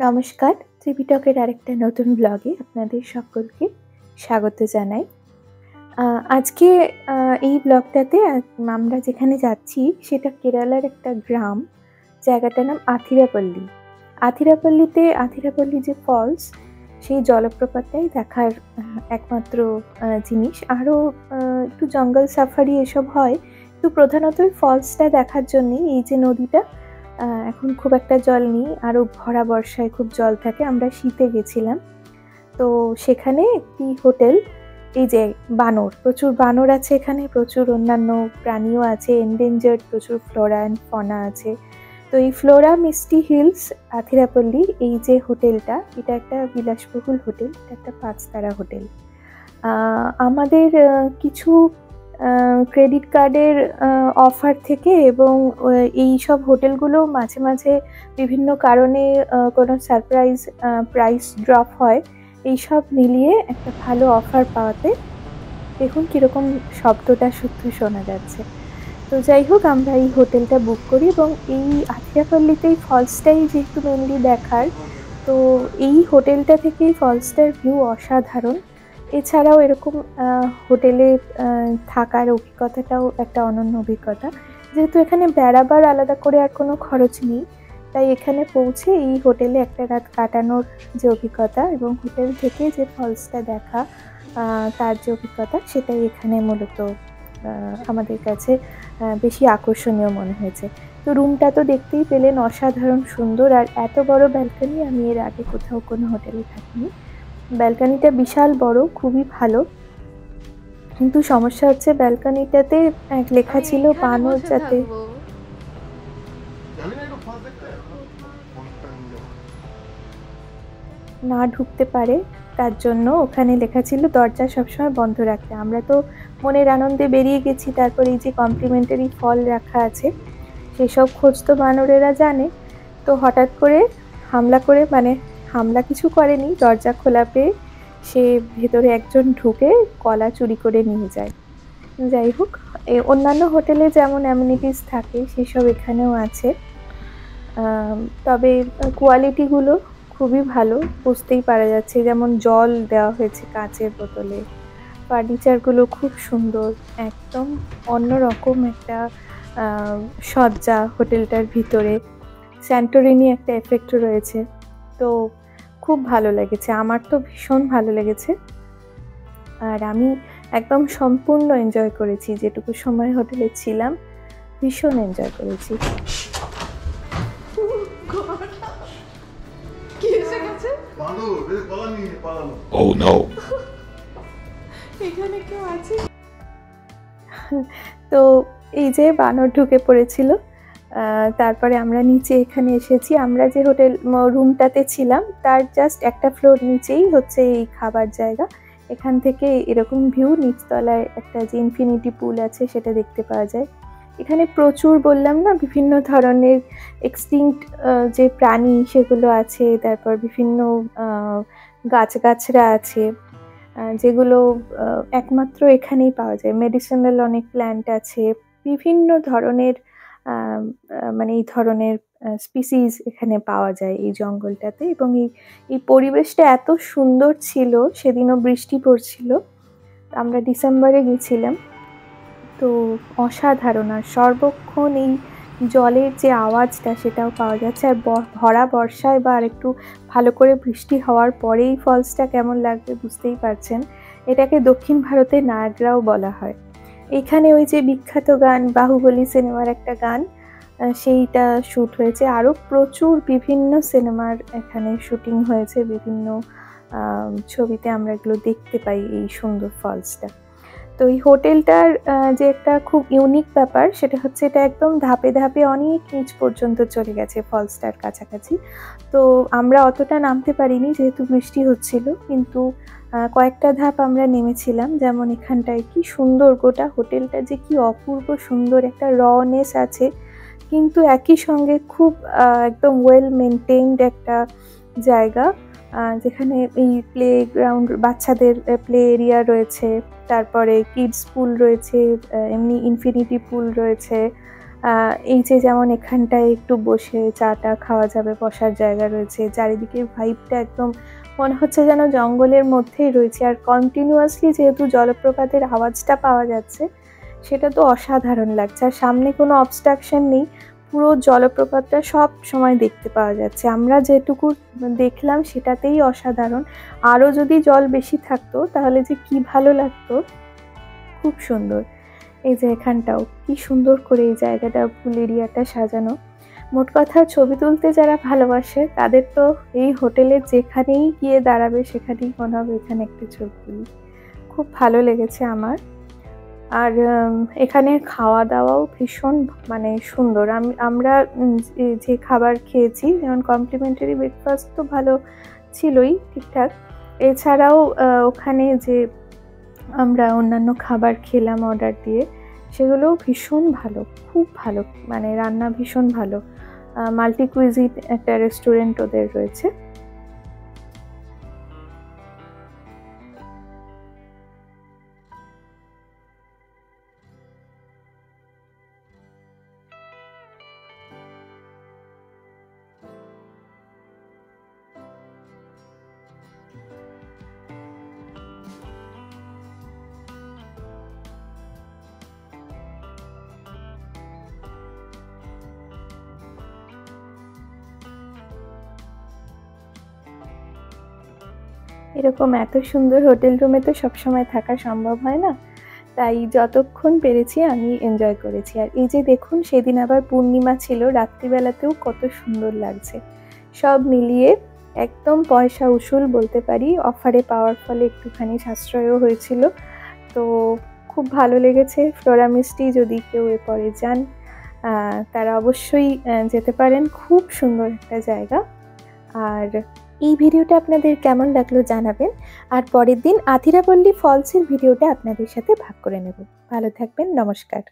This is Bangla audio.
নমস্কার, ত্রিপিটকের আরেকটা নতুন ব্লগে আপনাদের সকলকে স্বাগত জানাই। আজকে এই ব্লগটাতে আমরা যেখানে যাচ্ছি সেটা কেরালার একটা গ্রাম। জায়গাটার নাম আথিরাপল্লী। আথিরাপল্লী যে ফলস, সেই জলপ্রপাতটাই দেখার একমাত্র জিনিস। আরও একটু জঙ্গল সাফারি এসব হয়, কিন্তু প্রধানত ওই ফলসটা দেখার জন্যেই। এই যে নদীটা, এখন খুব একটা জল নেই, আরও ভরা বর্ষায় খুব জল থাকে। আমরা শীতে গেছিলাম, তো সেখানে একটি হোটেল। এই যে বানর, প্রচুর বানর আছে এখানে, প্রচুর অন্যান্য প্রাণীও আছে, এন্ডেঞ্জার্ড প্রচুর ফ্লোরা অ্যান্ড ফনা আছে। তো এই ফ্লোরা মিস্টি হিলস আথিরাপল্লী, এই যে হোটেলটা, এটা একটা বিলাসবহুল হোটেল, এটা একটা 5 তারা হোটেল। আমাদের কিছু ক্রেডিট কার্ডের অফার থেকে এবং এই সব হোটেলগুলো মাঝে মাঝে বিভিন্ন কারণে কোনো সারপ্রাইজ প্রাইস ড্রপ হয়। এইসব মিলিয়ে একটা ভালো অফার পাওয়াতে দেখুন কীরকম শব্দটা শুদ্ধ শোনা যাচ্ছে। তো যাই হোক, আমরা এই হোটেলটা বুক করি এবং এই আথিরাপল্লীতেই ফলসটাই যেহেতু মেনলি দেখার, তো এই হোটেলটা থেকেই ফলসটার ভিউ অসাধারণ। এছাড়াও এরকম হোটেলে থাকার অভিজ্ঞতাটাও একটা অনন্য অভিজ্ঞতা। যেহেতু এখানে বেড়াবার আলাদা করে আর কোনো খরচ নেই, তাই এখানে পৌঁছে এই হোটেলে একটা রাত কাটানোর যে অভিজ্ঞতা এবং হোটেল থেকে যে ফলসটা দেখা, তার যে অভিজ্ঞতা, সেটাই এখানে মূলত আমাদের কাছে বেশি আকর্ষণীয় মনে হয়েছে। তো রুমটা তো দেখতেই পেলেন, অসাধারণ সুন্দর, আর এত বড় ব্যালকনি আমি এর আগে কোথাও কোনো হোটেলে থাকিনি। ব্যালকনিটা বিশাল বড়, খুবই ভালো, কিন্তু সমস্যা হচ্ছে ব্যালকনিটাতে লেখা ছিল বানর যাতে না ঢুকতে পারে, তার জন্য ওখানে লেখা ছিল দরজা সবসময় বন্ধ রাখতে। আমরা তো মনের আনন্দে বেরিয়ে গেছি, তারপর এই যে কমপ্লিমেন্টারি ফল রাখা আছে সেসব খোঁজ তো বানরেরা জানে। তো হঠাৎ করে হামলা করে, মানে হামলা কিছু করেনি, দরজা খোলা পেয়ে সে ভেতরে একজন ঢুকে কলা চুরি করে নিয়ে যায়। যাই হোক, অন্যান্য হোটেলে যেমন অ্যামিনিটিস থাকে সেসব এখানেও আছে, তবে কোয়ালিটিগুলো খুবই ভালো, বুঝতেই পারা যাচ্ছে। যেমন জল দেওয়া হয়েছে কাচের বোতলে, ফার্নিচারগুলো খুব সুন্দর, একদম অন্যরকম একটা সজ্জা হোটেলটার ভিতরে। স্যান্টোরিনি একটা এফেক্ট রয়েছে, তো খুব ভালো লেগেছে, আমার তো ভীষণ ভালো লেগেছে। আর আমি একদম সম্পূর্ণ এনজয় করেছি, যেটুকু সময় হোটেলে ছিলাম ভীষণ এনজয় করেছি। Oh no! এখানে কেউ আছে? তো এই যে বানর ঢুকে পড়েছিল, তারপরে আমরা নিচে এখানে এসেছি। আমরা যে হোটেল রুমটাতে ছিলাম তার জাস্ট একটা ফ্লোর নিচেই হচ্ছে এই খাবার জায়গা। এখান থেকে এরকম ভিউ, নিচতলায় একটা যে ইনফিনিটি পুল আছে সেটা দেখতে পাওয়া যায়। এখানে প্রচুর, বললাম না, বিভিন্ন ধরনের এক্সটিংক্ট যে প্রাণী সেগুলো আছে, তারপর বিভিন্ন গাছগাছরা আছে যেগুলো একমাত্র এখানেই পাওয়া যায়। মেডিসিনাল অনেক প্ল্যান্ট আছে, বিভিন্ন ধরনের মানে এই ধরনের স্পিসিস এখানে পাওয়া যায় এই জঙ্গলটাতে। এবং এই পরিবেশটা এত সুন্দর ছিল, সেদিনও বৃষ্টি পড়ছিল, আমরা ডিসেম্বরে গেছিলাম, তো অসাধারণ। আর সর্বক্ষণ এই জলের যে আওয়াজটা সেটাও পাওয়া যাচ্ছে। আর ভরা বর্ষায় বা আর একটু ভালো করে বৃষ্টি হওয়ার পরেই ফলসটা কেমন লাগবে বুঝতেই পারছেন। এটাকে দক্ষিণ ভারতের নায়াগ্রাও বলা হয়। এখানে ওই যে বিখ্যাত গান, বাহুবলী সিনেমার একটা গান, সেইটা শ্যুট হয়েছে। আরও প্রচুর বিভিন্ন সিনেমার এখানে শুটিং হয়েছে, বিভিন্ন ছবিতে আমরা এগুলো দেখতে পাই, এই সুন্দর ফলসটা। তো এই হোটেলটার যে একটা খুব ইউনিক ব্যাপার, সেটা হচ্ছে এটা একদম ধাপে ধাপে অনেক নিচ পর্যন্ত চলে গেছে ফলসটার কাছাকাছি। তো আমরা অতটা নামতে পারিনি যেহেতু বৃষ্টি হচ্ছিল, কিন্তু কয়েকটা ধাপ আমরা নেমেছিলাম। যেমন এখানটায় কি সুন্দর, গোটা হোটেলটা যে কি অপূর্ব সুন্দর, একটা রনেস আছে, কিন্তু একই সঙ্গে খুব একদম ওয়েল মেনটেইনড একটা জায়গা, যেখানে এই প্লে গ্রাউন্ড, বাচ্চাদের প্লে এরিয়া রয়েছে, তারপরে কিডস পুল রয়েছে, এমনি ইনফিনিটি পুল রয়েছে, এই যে যেমন এখানটায় একটু বসে চাটা খাওয়া যাবে, বসার জায়গা রয়েছে, চারিদিকের ভাইবটা একদম মনে হচ্ছে যেন জঙ্গলের মধ্যেই রয়েছে। আর কন্টিনিউয়াসলি যেহেতু জলপ্রপাতের আওয়াজটা পাওয়া যাচ্ছে, সেটা তো অসাধারণ লাগছে। আর সামনে কোনো অবস্ট্রাকশন নেই, পুরো জলপ্রপাতটা সব সময় দেখতে পাওয়া যাচ্ছে। আমরা যেটুকু দেখলাম সেটাতেই অসাধারণ। আরও যদি জল বেশি থাকতো তাহলে যে কি ভালো লাগতো, খুব সুন্দর। এই যে এখানটাও কি সুন্দর করে এই জায়গাটা, পুল এরিয়াটা সাজানো। মোট কথা ছবি তুলতে যারা ভালোবাসে তাদের তো এই হোটেলের যেখানেই গিয়ে দাঁড়াবে সেখানেই মনে হবে এখানে একটু ছবি তুলি। খুব ভালো লেগেছে আমার। আর এখানে খাওয়া দাওয়াও ভীষণ মানে সুন্দর। আমরা যে খাবার খেয়েছি, যেমন কমপ্লিমেন্টারি ব্রেকফাস্ট তো ভালো ছিলই ঠিকঠাক, এছাড়াও ওখানে যে আমরা অন্যান্য খাবার খেলাম অর্ডার দিয়ে, সেগুলোও ভীষণ ভালো, খুব ভালো, মানে রান্না ভীষণ ভালো। মাল্টি কুইজিন একটা রেস্টুরেন্ট ওদের রয়েছে। এরকম এত সুন্দর হোটেল রুমে তো সবসময় থাকা সম্ভব হয় না, তাই যতক্ষণ পেরেছি আমি এনজয় করেছি। আর এই যে দেখুন, সেদিন আবার পূর্ণিমা ছিল, রাত্রিবেলাতেও কত সুন্দর লাগছে। সব মিলিয়ে একদম পয়সা উসুল বলতে পারি। অফারে পাওয়ার ফলে একটুখানি সাশ্রয়ও হয়েছিল। তো খুব ভালো লেগেছে। ফ্লোরা মিস্টি যদি কেউ এরপরে যান, তারা অবশ্যই যেতে পারেন। খুব সুন্দর একটা জায়গা। আর এই ভিডিওটা আপনাদের কেমন লাগলো জানাবেন। আর পরের দিন আথিরাপল্লী ফলসের ভিডিওটা আপনাদের সাথে ভাগ করে নেব। ভালো থাকবেন, নমস্কার।